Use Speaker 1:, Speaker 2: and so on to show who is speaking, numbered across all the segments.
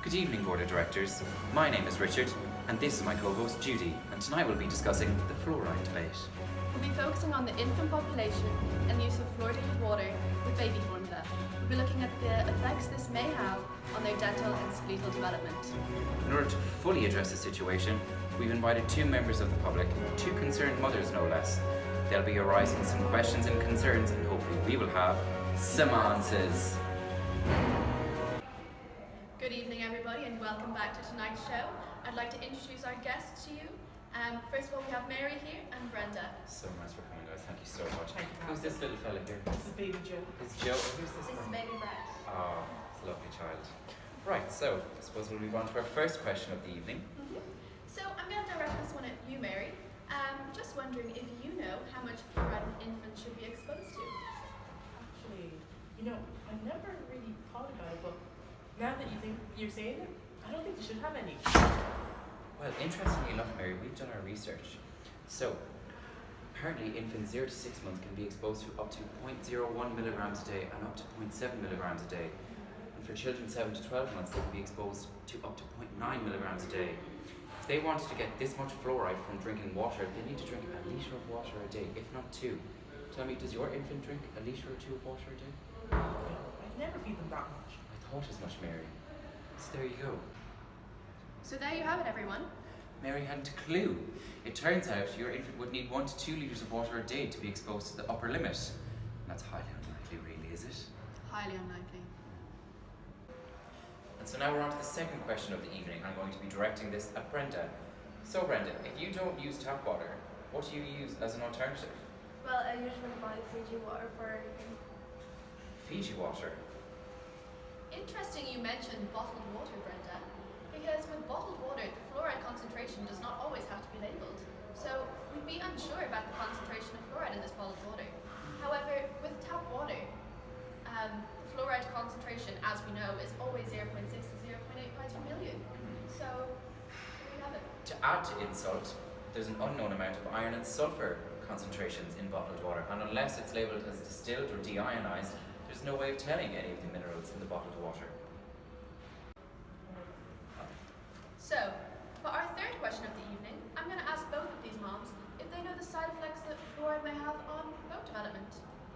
Speaker 1: Good evening, Board of Directors. My name is Richard, and this is my co-host Judy, and tonight we'll be discussing the fluoride debate.
Speaker 2: We'll be focusing on the infant population and use of fluoridated water with baby formula. We'll be looking at the effects this may have on their dental and skeletal development.
Speaker 1: In order to fully address the situation, we've invited two members of the public, two concerned mothers no less. They'll be arising some questions and concerns, and hopefully we will have some answers.
Speaker 2: Good evening, everybody, and welcome back to tonight's show. I'd like to introduce our guests to you. First of all, we have Mary here and Brenda.
Speaker 1: So nice for coming, guys. Thank you so much.
Speaker 3: Thank you.
Speaker 1: Who's this little fella here?
Speaker 3: This is baby Joe.
Speaker 1: It's Joe. Who's this
Speaker 2: This is
Speaker 1: one?
Speaker 2: baby Brett.
Speaker 1: Oh, it's a lovely child. Right, so I suppose we'll move on to our first question of the evening.
Speaker 2: So I'm going to direct this one at you, Mary. Just wondering if you know how much fluoride an infant should be exposed to.
Speaker 3: Actually, I've never really thought about it, but now that you're saying it, I don't think you should have any.
Speaker 1: Well, interestingly enough, Mary, we've done our research. So, apparently infants 0 to 6 months can be exposed to up to 0.01 milligrams a day and up to 0.7 milligrams a day. And for children 7 to 12 months, they can be exposed to up to 0.9 milligrams a day. If they wanted to get this much fluoride from drinking water, they need to drink a litre of water a day, if not 2. Tell me, does your infant drink a litre or 2 of water a day?
Speaker 3: I'd never feed them that much.
Speaker 1: I thought as much, Mary. So there you go.
Speaker 2: So there you have it, everyone.
Speaker 1: Mary hadn't a clue. It turns out your infant would need 1 to 2 litres of water a day to be exposed to the upper limit. And that's highly unlikely, really, is it?
Speaker 2: Highly unlikely.
Speaker 1: And so now we're on to the second question of the evening. I'm going to be directing this at Brenda. So Brenda, if you don't use tap water, what do you use as an alternative?
Speaker 4: Well, I usually buy Fiji water for
Speaker 1: Fiji water.
Speaker 2: Interesting you mentioned bottled water, Brenda, because with bottled water, the fluoride concentration does not always have to be labelled. So we'd be unsure about the concentration of fluoride in this bottled water. However, with tap water, fluoride concentration, as we know, is always 0.6 to 0.8 parts per million. So there you have it.
Speaker 1: To add to insult, there's an unknown amount of iron and sulfur concentrations in bottled water, and unless it's labelled as distilled or deionized, there's no way of telling any of the minerals in the bottled water.
Speaker 2: So, for our third question of the evening, I'm going to ask both of these moms if they know the side effects that fluoride may have on bone development.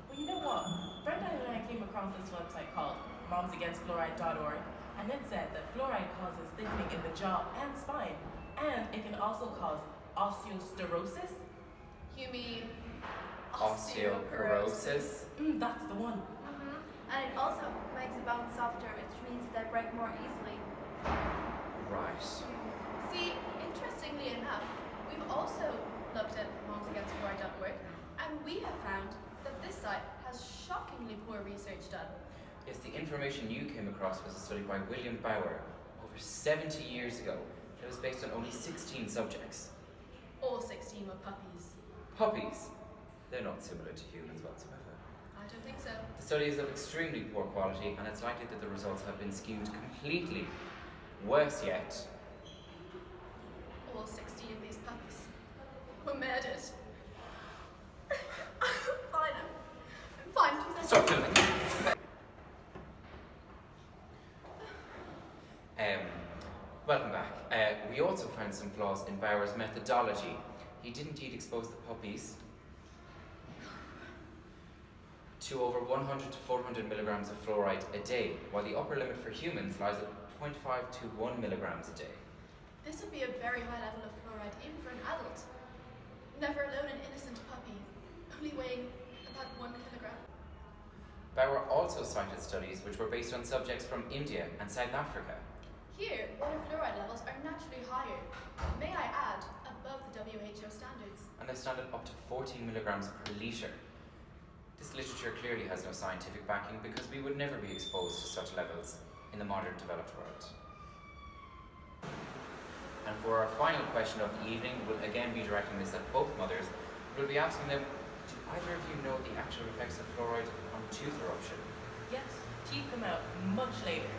Speaker 3: Well, you know what? Brenda and I came across this website called momsagainstfluoride.org, and it said that fluoride causes thickening in the jaw and spine, and it can also cause osteoporosis.
Speaker 2: You mean
Speaker 1: Osteoporosis.
Speaker 3: That's the one.
Speaker 4: and it also makes the bone softer, which means they break more easily.
Speaker 1: Right.
Speaker 2: See, interestingly enough, we've also looked at momsagainstfluoride.org, and we have found that this site has shockingly poor research done.
Speaker 1: Yes, the information you came across was a study by William Bauer over 70 years ago. It was based on only 16 subjects.
Speaker 2: All 16 were puppies.
Speaker 1: Puppies. They're not similar to humans whatsoever.
Speaker 2: I don't think so.
Speaker 1: The study is of extremely poor quality, and it's likely that the results have been skewed completely. Worse yet,
Speaker 2: All 60 of these puppies were murdered. Fine, I'm fine.
Speaker 1: stop filming. Welcome back. We also found some flaws in Bauer's methodology. He did indeed expose the puppies to over 100 to 400 milligrams of fluoride a day, while the upper limit for humans lies at 0.5 to 1 milligrams a day.
Speaker 2: This would be a very high level of fluoride even for an adult, never alone an innocent puppy, only weighing about 1 kilogram.
Speaker 1: Bauer also cited studies which were based on subjects from India and South Africa.
Speaker 2: Here, water fluoride levels are naturally higher, may I add, above the WHO standards.
Speaker 1: And they stand at up to 14 milligrams per litre. This literature clearly has no scientific backing because we would never be exposed to such levels in the modern developed world. And for our final question of the evening, we'll again be directing this at both mothers. We'll be asking them, do either of you know the actual effects of fluoride on tooth eruption?
Speaker 3: Yes, teeth come out much later.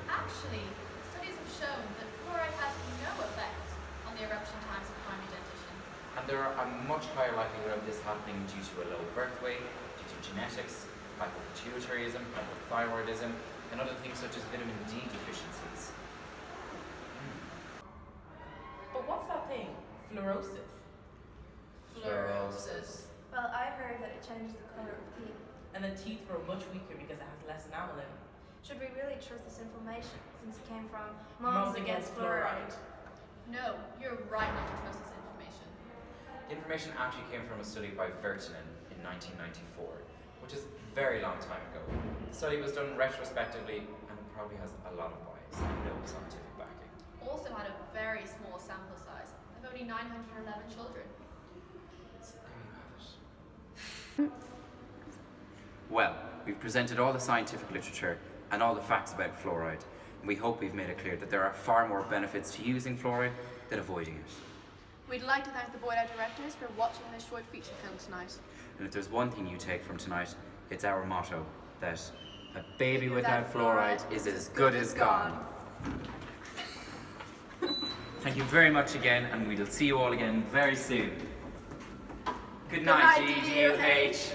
Speaker 2: Actually, studies have shown that fluoride has no effect on the eruption times of primary dentition.
Speaker 1: And there are a much higher likelihood of this happening due to a low birth weight, due to genetics, hypopituitarism, hypothyroidism, and other things such as vitamin D deficiencies.
Speaker 3: fluorosis.
Speaker 2: Fluorosis.
Speaker 4: Well, I heard that it changes the colour of teeth.
Speaker 3: And the teeth grow much weaker because it has less enamel in them.
Speaker 4: Should we really trust this information since it came from
Speaker 3: Moms Against Fluoride?
Speaker 2: No, you're right not to trust this information.
Speaker 1: The information actually came from a study by Vertinen in 1994, which is a very long time ago. The study was done retrospectively and probably has a lot of bias and no scientific backing.
Speaker 2: Also had a very small sample size of only 911 children.
Speaker 1: So there you have it. Well, we've presented all the scientific literature and all the facts about fluoride, and we hope we've made it clear that there are far more benefits to using fluoride than avoiding it.
Speaker 5: We'd like to thank the Boyd directors for watching this short feature film tonight.
Speaker 1: And if there's one thing you take from tonight, it's our motto that a baby without fluoride is as good as gone. Thank you very much again, and we'll see you all again very soon. Good night,
Speaker 5: Good night,
Speaker 1: DDUH.